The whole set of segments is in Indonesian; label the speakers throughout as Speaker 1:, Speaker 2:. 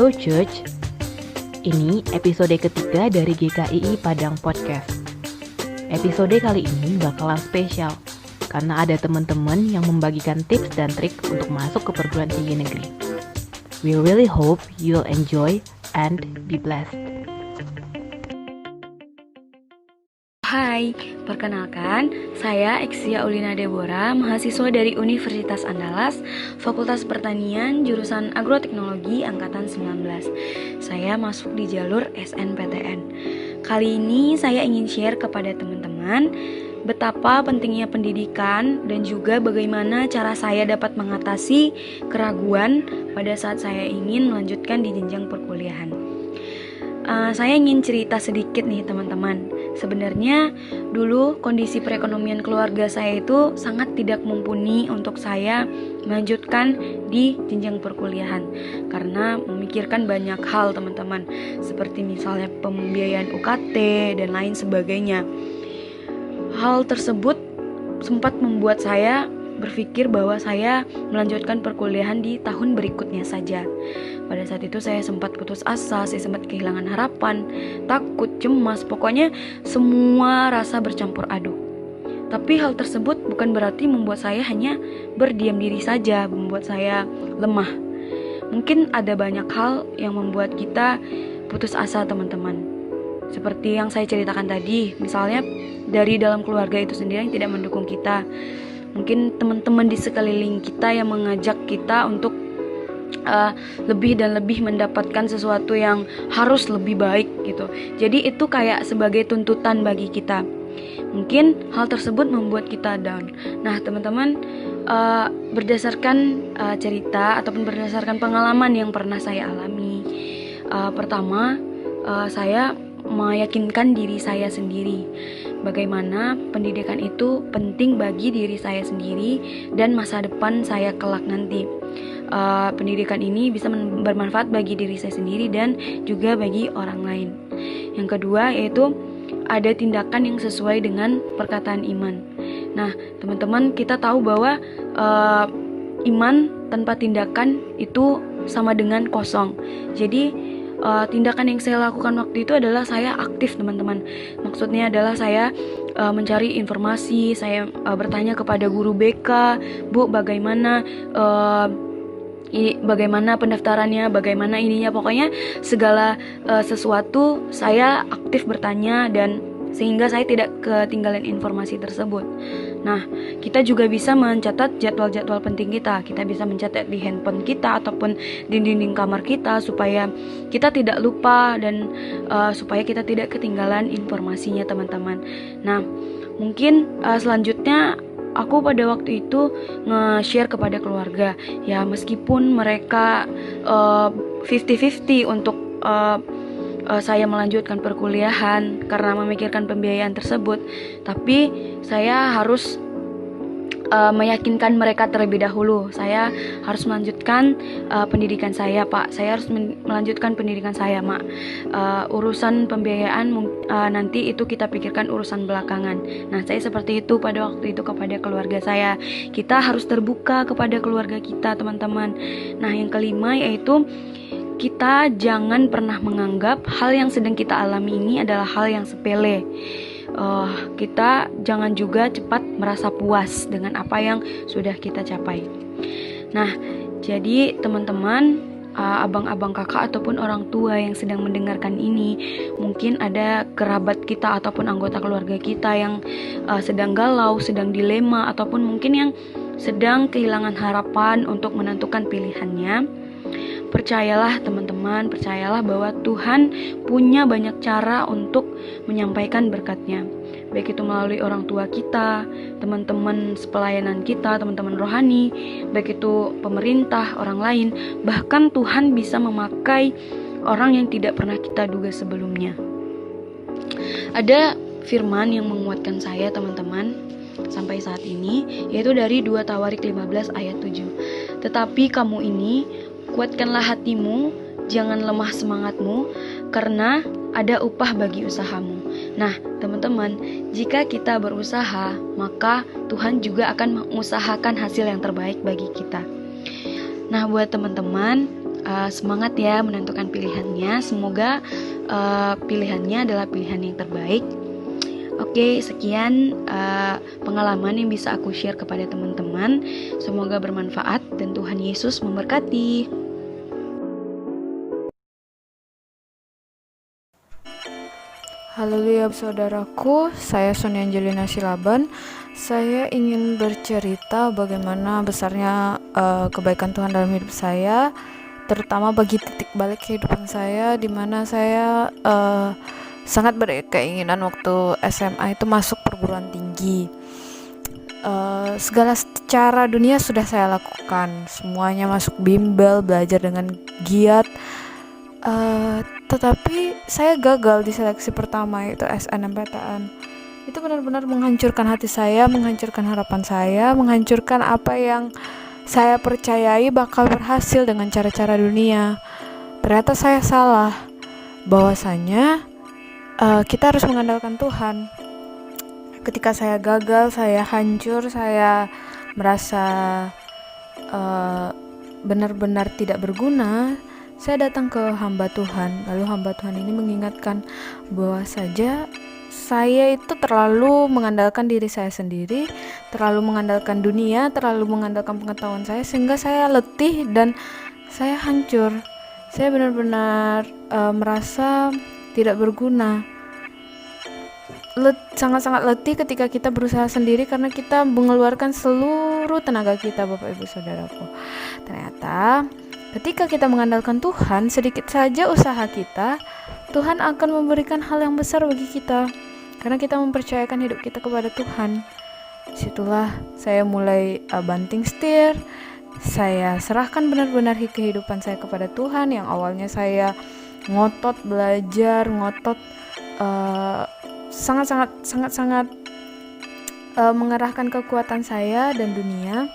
Speaker 1: Hello Church, ini episode ketiga dari GKII Padang Podcast. Episode kali ini bakalan spesial karena ada teman-teman yang membagikan tips dan trik untuk masuk ke perguruan tinggi negeri. We really hope you'll enjoy and be blessed.
Speaker 2: Hai, perkenalkan, saya Eksia Ulina Deborah, mahasiswa dari Universitas Andalas, Fakultas Pertanian, jurusan Agroteknologi Angkatan 19. Saya masuk di jalur SNPTN. Kali ini saya ingin share kepada teman-teman betapa pentingnya pendidikan dan juga bagaimana cara saya dapat mengatasi keraguan pada saat saya ingin melanjutkan di jenjang perkuliahan. Saya ingin cerita sedikit nih teman-teman. Sebenarnya dulu kondisi perekonomian keluarga saya itu sangat tidak mumpuni untuk saya melanjutkan di jenjang perkuliahan karena memikirkan banyak hal teman-teman, seperti misalnya pembiayaan UKT dan lain sebagainya. Hal tersebut sempat membuat saya berpikir bahwa saya melanjutkan perkuliahan di tahun berikutnya saja. Pada saat itu saya sempat putus asa, saya sempat kehilangan harapan, takut, cemas, pokoknya semua rasa bercampur aduk. Tapi hal tersebut bukan berarti membuat saya hanya berdiam diri saja, membuat saya lemah. Mungkin ada banyak hal yang membuat kita putus asa teman-teman. Seperti yang saya ceritakan tadi, misalnya dari dalam keluarga itu sendiri yang tidak mendukung kita. Mungkin teman-teman di sekeliling kita yang mengajak kita untuk lebih dan lebih mendapatkan sesuatu yang harus lebih baik gitu. Jadi itu kayak sebagai tuntutan bagi kita. Mungkin hal tersebut membuat kita down. Nah teman-teman, berdasarkan cerita ataupun berdasarkan pengalaman yang pernah saya alami, pertama saya meyakinkan diri saya sendiri bagaimana pendidikan itu penting bagi diri saya sendiri dan masa depan saya kelak nanti. Pendidikan ini bisa bermanfaat bagi diri saya sendiri dan juga bagi orang lain. Yang kedua yaitu ada tindakan yang sesuai dengan perkataan iman. Nah teman-teman, kita tahu bahwa iman tanpa tindakan itu sama dengan kosong. Jadi tindakan yang saya lakukan waktu itu adalah saya aktif teman-teman. Maksudnya adalah saya mencari informasi, saya bertanya kepada guru BK, Bu bagaimana bagaimana pendaftarannya, bagaimana ininya, pokoknya segala sesuatu saya aktif bertanya dan sehingga saya tidak ketinggalan informasi tersebut. Nah, kita juga bisa mencatat jadwal-jadwal penting kita. Kita bisa mencatat di handphone kita ataupun di dinding kamar kita supaya kita tidak lupa dan supaya kita tidak ketinggalan informasinya teman-teman. Nah, mungkin selanjutnya aku pada waktu itu nge-share kepada keluarga. Ya meskipun mereka 50-50 untuk saya melanjutkan perkuliahan karena memikirkan pembiayaan tersebut, tapi saya harus meyakinkan mereka terlebih dahulu. Saya harus melanjutkan pendidikan saya, Pak. Saya harus melanjutkan pendidikan saya, Mak. Urusan pembiayaan nanti itu kita pikirkan urusan belakangan. Nah, saya seperti itu pada waktu itu kepada keluarga saya. Kita harus terbuka kepada keluarga kita, teman-teman. Nah, yang kelima yaitu kita jangan pernah menganggap hal yang sedang kita alami ini adalah hal yang sepele. Kita jangan juga cepat merasa puas dengan apa yang sudah kita capai. Nah, jadi teman-teman, abang-abang kakak ataupun orang tua yang sedang mendengarkan ini, mungkin ada kerabat kita ataupun anggota keluarga kita yang sedang galau, sedang dilema, ataupun mungkin yang sedang kehilangan harapan untuk menentukan pilihannya. Percayalah teman-teman, percayalah bahwa Tuhan punya banyak cara untuk menyampaikan berkat-Nya. Baik itu melalui orang tua kita, teman-teman sepelayanan kita, teman-teman rohani, baik itu pemerintah, orang lain, bahkan Tuhan bisa memakai orang yang tidak pernah kita duga sebelumnya. Ada firman yang menguatkan saya teman-teman sampai saat ini, yaitu dari 2 Tawarik 15 ayat 7. Tetapi kamu ini kuatkanlah hatimu, jangan lemah semangatmu, karena ada upah bagi usahamu. Nah, teman-teman, jika kita berusaha, maka Tuhan juga akan mengusahakan hasil yang terbaik bagi kita. Nah, buat teman-teman, semangat ya menentukan pilihannya. Semoga pilihannya adalah pilihan yang terbaik. Oke, sekian pengalaman yang bisa aku share kepada teman-teman. Semoga bermanfaat dan Tuhan Yesus memberkati.
Speaker 3: Haleluya saudaraku, saya Sonia Angelina Silaban. Saya ingin bercerita bagaimana besarnya kebaikan Tuhan dalam hidup saya, terutama bagi titik balik kehidupan saya, di mana saya sangat berkeinginan waktu SMA itu masuk perguruan tinggi. Segala cara dunia sudah saya lakukan, semuanya masuk bimbel, belajar dengan giat. Tetapi saya gagal di seleksi pertama, yaitu SNMPTN. Itu benar-benar menghancurkan hati saya, menghancurkan harapan saya, menghancurkan apa yang saya percayai bakal berhasil dengan cara-cara dunia. Ternyata saya salah, bahwasanya kita harus mengandalkan Tuhan. Ketika saya gagal, saya hancur, saya merasa benar-benar tidak berguna, saya datang ke hamba Tuhan. Lalu hamba Tuhan ini mengingatkan bahwa saja saya itu terlalu mengandalkan diri saya sendiri, terlalu mengandalkan dunia, terlalu mengandalkan pengetahuan saya, sehingga saya letih dan saya hancur. Saya benar-benar merasa tidak berguna. Sangat-sangat letih ketika kita berusaha sendiri karena kita mengeluarkan seluruh tenaga kita, Bapak Ibu Saudaraku. Ternyata ketika kita mengandalkan Tuhan, sedikit saja usaha kita, Tuhan akan memberikan hal yang besar bagi kita. Karena kita mempercayakan hidup kita kepada Tuhan. Disitulah saya mulai banting setir. Saya serahkan benar-benar kehidupan saya kepada Tuhan. Yang awalnya saya ngotot belajar, ngotot sangat-sangat mengerahkan kekuatan saya dan dunia.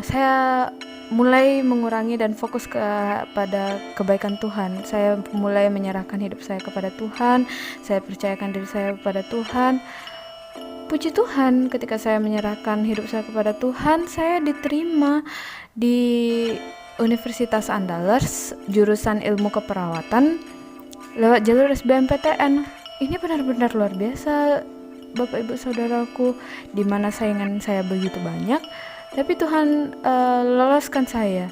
Speaker 3: Saya mulai mengurangi dan fokus kepada kebaikan Tuhan. Saya mulai menyerahkan hidup saya kepada Tuhan. Saya percayakan diri saya kepada Tuhan. Puji Tuhan, ketika saya menyerahkan hidup saya kepada Tuhan, saya diterima di Universitas Andalas, jurusan ilmu keperawatan lewat jalur SBMPTN. Ini benar-benar luar biasa, Bapak Ibu Saudaraku, di mana saingan saya begitu banyak. Tapi Tuhan loloskan saya.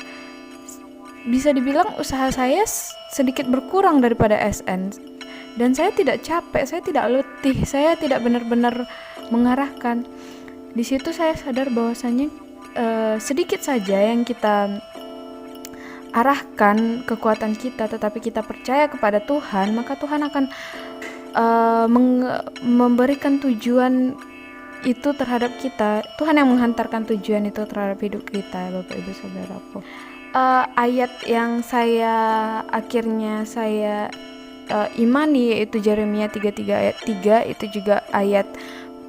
Speaker 3: Bisa dibilang usaha saya sedikit berkurang daripada SN. Dan saya tidak capek, saya tidak letih, saya tidak benar-benar mengarahkan. Di situ saya sadar bahwasanya sedikit saja yang kita arahkan kekuatan kita, tetapi kita percaya kepada Tuhan, maka Tuhan akan memberikan tujuan itu terhadap kita. Tuhan yang menghantarkan tujuan itu terhadap hidup kita, Bapak Ibu Saudaraku. Ayat yang akhirnya saya imani, yaitu Yeremia 33 ayat 3, itu juga ayat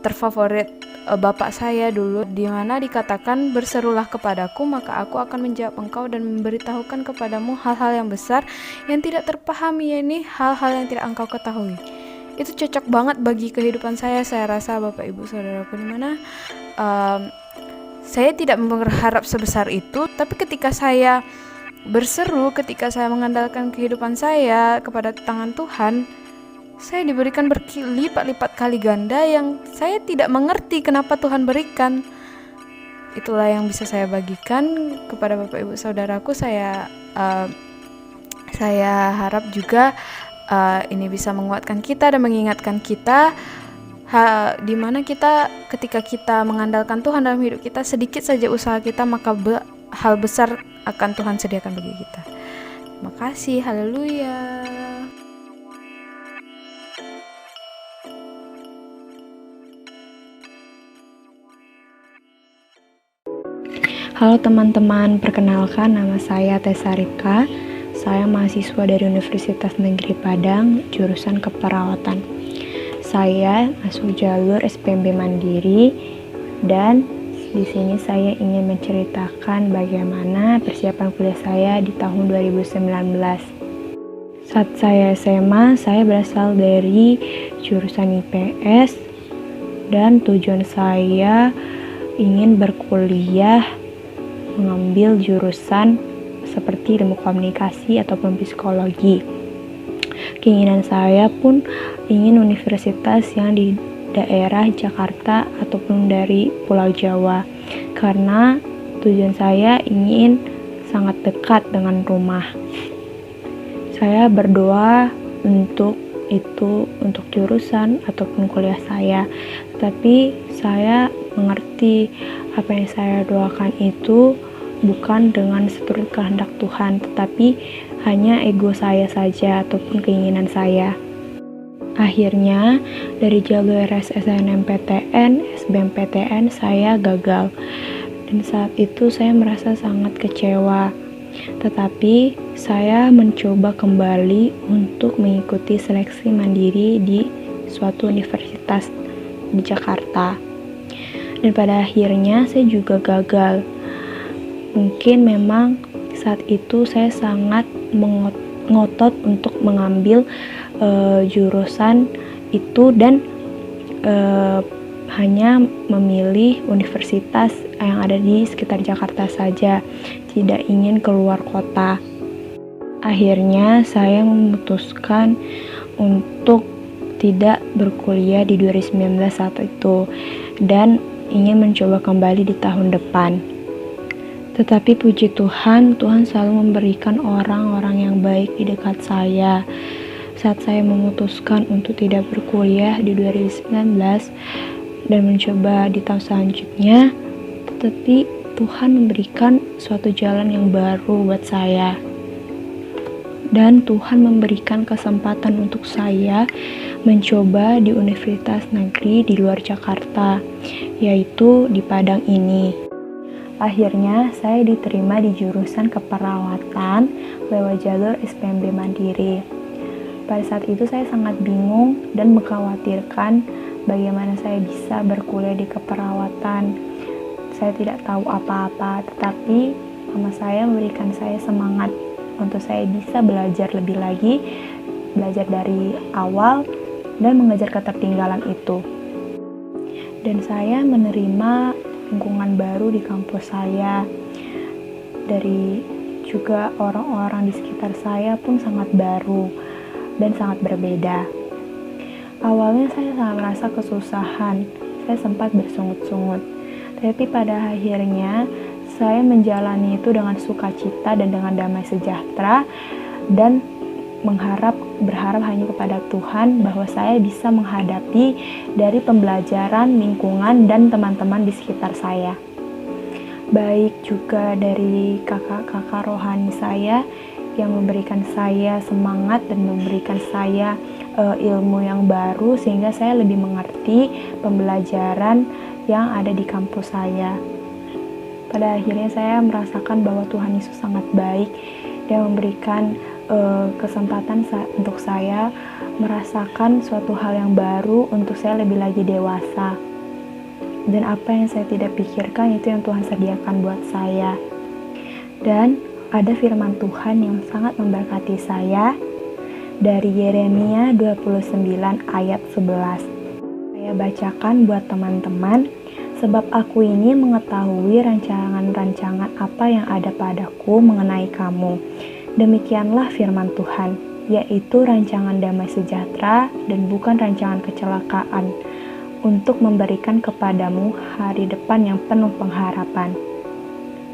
Speaker 3: terfavorit bapak saya dulu, di mana dikatakan, berserulah kepadaku maka aku akan menjawab engkau dan memberitahukan kepadamu hal-hal yang besar yang tidak terpahami, yakni hal-hal yang tidak engkau ketahui. Itu cocok banget bagi kehidupan saya rasa, Bapak Ibu Saudaraku, dimana saya tidak berharap sebesar itu, tapi ketika saya berseru, ketika saya mengandalkan kehidupan saya kepada tangan Tuhan, saya diberikan berlipat-lipat kali ganda yang saya tidak mengerti kenapa Tuhan berikan. Itulah yang bisa saya bagikan kepada Bapak Ibu Saudaraku. Saya harap juga ini bisa menguatkan kita dan mengingatkan kita di mana kita ketika kita mengandalkan Tuhan dalam hidup kita, sedikit saja usaha kita, maka hal besar akan Tuhan sediakan bagi kita. Terima kasih. Haleluya.
Speaker 4: Halo teman-teman, perkenalkan nama saya Tessa Rika. Saya mahasiswa dari Universitas Negeri Padang, jurusan keperawatan. Saya masuk jalur SPMB Mandiri dan di sini saya ingin menceritakan bagaimana persiapan kuliah saya di tahun 2019. Saat saya SMA, saya berasal dari jurusan IPS dan tujuan saya ingin berkuliah mengambil jurusan seperti ilmu komunikasi ataupun psikologi. Keinginan saya pun ingin universitas yang di daerah Jakarta ataupun dari Pulau Jawa, karena tujuan saya ingin sangat dekat dengan rumah. Saya berdoa untuk jurusan ataupun kuliah saya, tapi saya mengerti apa yang saya doakan itu bukan dengan seturut kehendak Tuhan, tetapi hanya ego saya saja ataupun keinginan saya. Akhirnya dari jalur SNMPTN, SBMPTN saya gagal, dan saat itu saya merasa sangat kecewa. Tetapi saya mencoba kembali untuk mengikuti seleksi mandiri di suatu universitas di Jakarta, dan pada akhirnya saya juga gagal. Mungkin memang saat itu saya sangat ngotot untuk mengambil jurusan itu dan hanya memilih universitas yang ada di sekitar Jakarta saja, tidak ingin keluar kota. Akhirnya saya memutuskan untuk tidak berkuliah di 2019 saat itu dan ingin mencoba kembali di tahun depan. Tetapi puji Tuhan, Tuhan selalu memberikan orang-orang yang baik di dekat saya. Saat saya memutuskan untuk tidak berkuliah di 2019 dan mencoba di tahun selanjutnya, tetapi Tuhan memberikan suatu jalan yang baru buat saya. Dan Tuhan memberikan kesempatan untuk saya mencoba di universitas negeri di luar Jakarta, yaitu di Padang ini. Akhirnya saya diterima di jurusan keperawatan lewat jalur SPMB Mandiri. Pada saat itu saya sangat bingung dan mengkhawatirkan bagaimana saya bisa berkuliah di keperawatan. Saya tidak tahu apa-apa, tetapi mama saya memberikan saya semangat untuk saya bisa belajar lebih lagi, belajar dari awal dan mengejar ketertinggalan itu. Dan saya menerima lingkungan baru di kampus saya, dari juga orang-orang di sekitar saya pun sangat baru dan sangat berbeda. Awalnya saya sangat merasa kesusahan, saya sempat bersungut-sungut, tapi pada akhirnya saya menjalani itu dengan sukacita dan dengan damai sejahtera, dan berharap hanya kepada Tuhan bahwa saya bisa menghadapi dari pembelajaran, lingkungan, dan teman-teman di sekitar saya. Baik juga dari kakak-kakak rohani saya yang memberikan saya semangat dan memberikan saya ilmu yang baru, sehingga saya lebih mengerti pembelajaran yang ada di kampus saya. Pada akhirnya saya merasakan bahwa Tuhan Yesus sangat baik dan memberikan kesempatan untuk saya merasakan suatu hal yang baru untuk saya lebih lagi dewasa. Dan apa yang saya tidak pikirkan itu yang Tuhan sediakan buat saya. Dan ada firman Tuhan yang sangat memberkati saya dari Yeremia 29 ayat 11. Saya bacakan buat teman-teman. Sebab aku ini mengetahui rancangan-rancangan apa yang ada padaku mengenai kamu. Demikianlah firman Tuhan, yaitu rancangan damai sejahtera dan bukan rancangan kecelakaan, untuk memberikan kepadamu hari depan yang penuh pengharapan.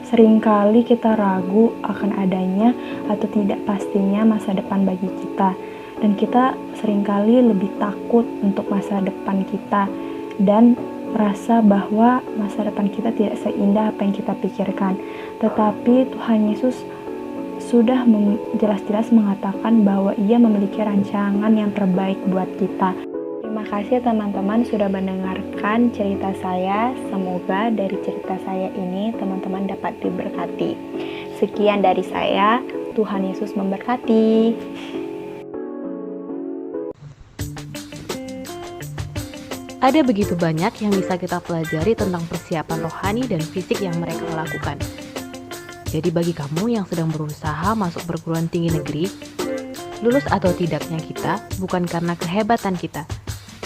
Speaker 4: Seringkali kita ragu akan adanya atau tidak pastinya masa depan bagi kita, dan kita seringkali lebih takut untuk masa depan kita dan merasa bahwa masa depan kita tidak seindah apa yang kita pikirkan. Tetapi Tuhan Yesus sudah jelas-jelas mengatakan bahwa Ia memiliki rancangan yang terbaik buat kita. Terima kasih teman-teman sudah mendengarkan cerita saya. Semoga dari cerita saya ini teman-teman dapat diberkati. Sekian dari saya. Tuhan Yesus memberkati.
Speaker 1: Ada begitu banyak yang bisa kita pelajari tentang persiapan rohani dan fisik yang mereka lakukan. Jadi bagi kamu yang sedang berusaha masuk perguruan tinggi negeri, lulus atau tidaknya kita bukan karena kehebatan kita,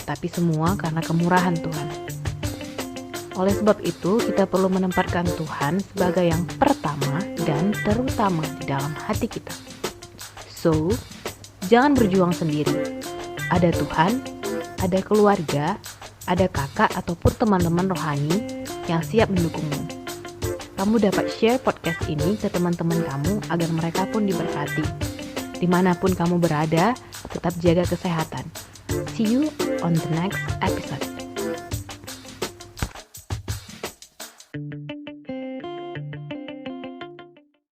Speaker 1: tapi semua karena kemurahan Tuhan. Oleh sebab itu, kita perlu menempatkan Tuhan sebagai yang pertama bersama dan terutama di dalam hati kita. So, jangan berjuang sendiri. Ada Tuhan, ada keluarga, ada kakak ataupun teman-teman rohani yang siap mendukungmu. Kamu dapat share podcast ini ke teman-teman kamu agar mereka pun diberkati. Dimanapun kamu berada, tetap jaga kesehatan. See you on the next episode.